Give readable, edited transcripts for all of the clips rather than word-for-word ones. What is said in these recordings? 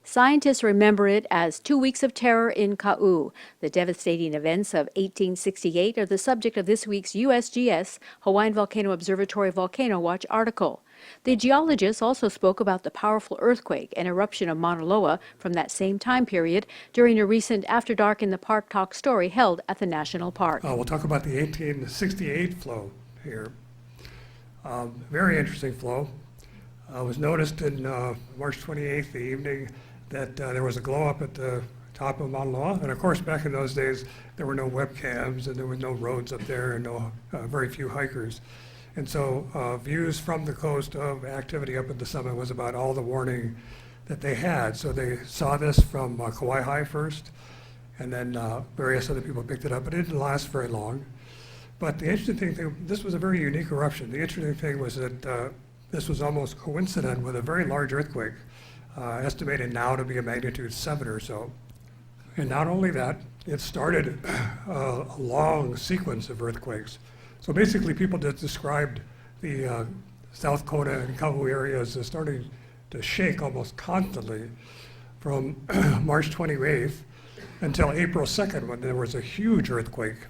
Scientists remember it as 2 weeks of terror in Kau. The devastating events of 1868 are the subject of this week's USGS Hawaiian Volcano Observatory Volcano Watch article. The geologists also spoke about the powerful earthquake and eruption of Mauna Loa from that same time period during a recent After Dark in the Park Talk story held at the National Park. We'll talk about the 1868 flow here. Very interesting flow. It was noticed in March 28th, the evening, that there was a glow up at the top of Mauna Loa. And of course, back in those days, there were no webcams and there were no roads up there and very few hikers. And so views from the coast of activity up at the summit was about all the warning that they had. So they saw this from Kauai High first, and then various other people picked it up, but it didn't last very long. But the interesting thing, this was a very unique eruption. The interesting thing was that this was almost coincident with a very large earthquake, estimated now to be a magnitude 7 or so. And not only that, it started a long sequence of earthquakes. So basically people just described the South Kona and Kau areas as starting to shake almost constantly from March 28th until April 2nd, when there was a huge earthquake,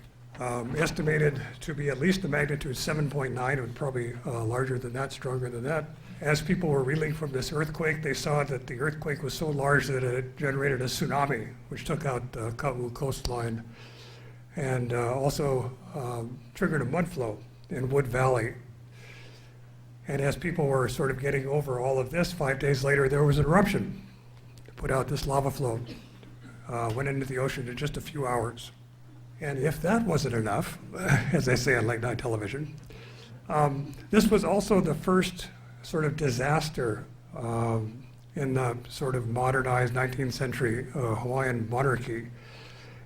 estimated to be at least a magnitude 7.9, and probably larger than that, stronger than that. As people were reeling from this earthquake, they saw that the earthquake was so large that it generated a tsunami, which took out the Kau coastline, and also triggered a mud flow in Wood Valley. And as people were sort of getting over all of this, 5 days later, there was an eruption to put out this lava flow. Went into the ocean in just a few hours. And if that wasn't enough, as they say on late night television, this was also the first sort of disaster in the sort of modernized 19th century Hawaiian monarchy.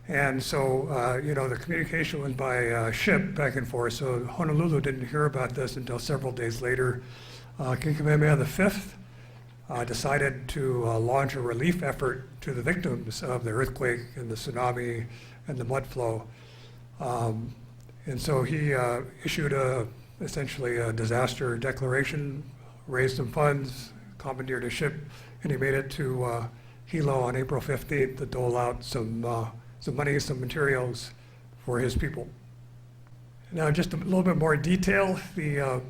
And so, the communication was by ship back and forth, so Honolulu didn't hear about this until several days later. King Kamehameha V decided to launch a relief effort to the victims of the earthquake and the tsunami and the mud flow. And so he issued essentially a disaster declaration, raised some funds, commandeered a ship, and he made it to Hilo on April 15th to dole out some money, some materials for his people. Now, just a little bit more detail. The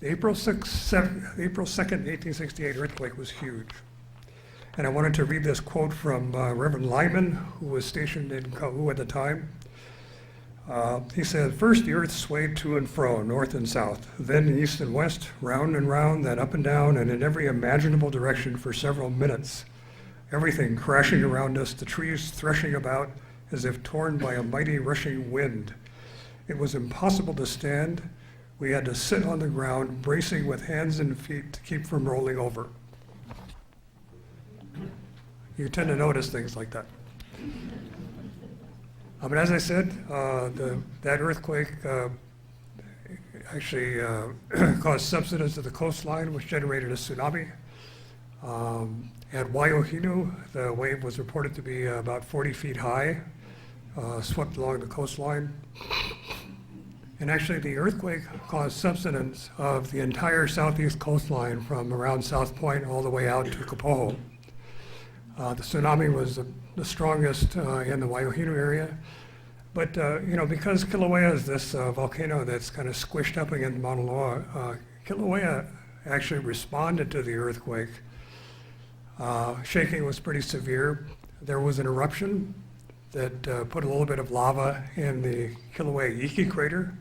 April 2nd, 1868 earthquake was huge. And I wanted to read this quote from Reverend Lyman, who was stationed in Kau at the time. He said, "First the earth swayed to and fro, north and south, then east and west, round and round, then up and down, and in every imaginable direction for several minutes. Everything crashing around us, the trees threshing about as if torn by a mighty rushing wind. It was impossible to stand. We had to sit on the ground, bracing with hands and feet to keep from rolling over." You tend to notice things like that. But as I said, that earthquake actually caused subsidence to the coastline, which generated a tsunami. At Waiohinu, the wave was reported to be about 40 feet high, swept along the coastline. And actually, the earthquake caused subsidence of the entire southeast coastline from around South Point all the way out to Kapoho. The tsunami was the strongest in the Waiohinu area. But, because Kilauea is this volcano that's kind of squished up against Mauna Loa, Kilauea actually responded to the earthquake. Shaking was pretty severe. There was an eruption that put a little bit of lava in the Kilauea Iki crater.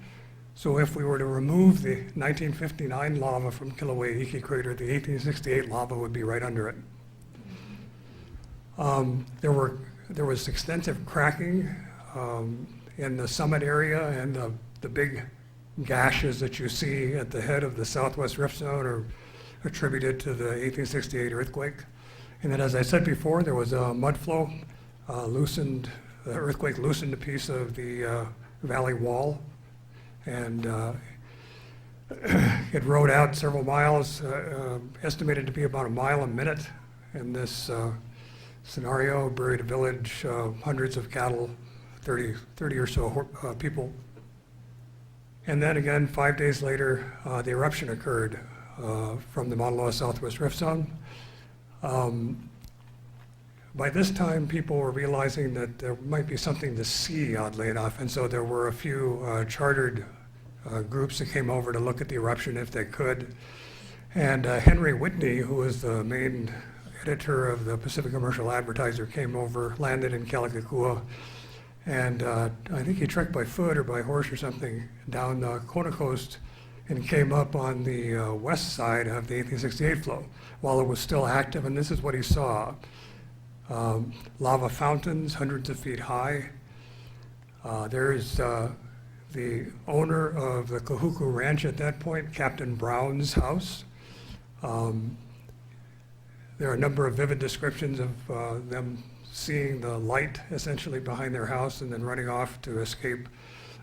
So if we were to remove the 1959 lava from Kilauea Iki crater, the 1868 lava would be right under it. There was extensive cracking in the summit area, and the big gashes that you see at the head of the Southwest Rift Zone are attributed to the 1868 earthquake. And then, as I said before, there was a mud flow, the earthquake loosened a piece of the valley wall, and it rode out several miles, estimated to be about a mile a minute in this scenario, buried a village, hundreds of cattle, 30 or so people. And then again, 5 days later, the eruption occurred from the Mauna Loa Southwest Rift Zone. By this time, people were realizing that there might be something to see, oddly enough, and so there were a few chartered groups that came over to look at the eruption if they could. And Henry Whitney, who was the main editor of the Pacific Commercial Advertiser, came over, landed in Kealakekua, and I think he trekked by foot or by horse or something down Kona Coast and came up on the west side of the 1868 flow while it was still active, and this is what he saw. Lava fountains, hundreds of feet high. There's the owner of the Kahuku Ranch at that point, Captain Brown's house. There are a number of vivid descriptions of them seeing the light essentially behind their house and then running off to escape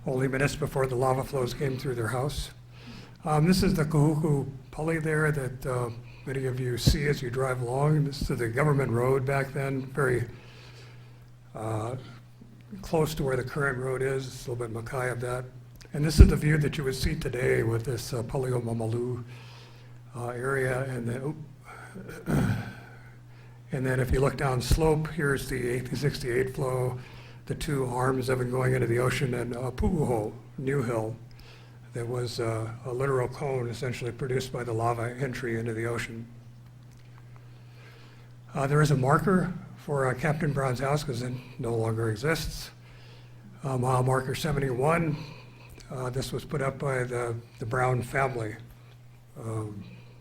only minutes before the lava flows came through their house. This is the Kahuku Pali there that many of you see as you drive along. This is the government road back then, very close to where the current road is. It's a little bit makai of that. And this is the view that you would see today with this Paliomamalu area. And then if you look down slope, here's the 1868 flow, the two arms of it going into the ocean, and Pu'uho, New Hill, that was a literal cone essentially produced by the lava entry into the ocean. There is a marker for Captain Brown's house because it no longer exists. Mile marker 71. This was put up by the Brown family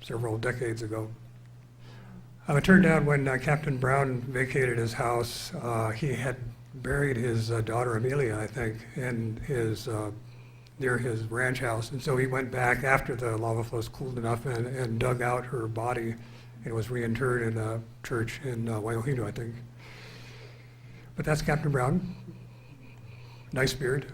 several decades ago. It turned out when Captain Brown vacated his house, he had buried his daughter Amelia, I think, in his near his ranch house, and so he went back after the lava flows cooled enough and dug out her body and was reinterred in a church in Waiohinu, I think. But that's Captain Brown. Nice beard.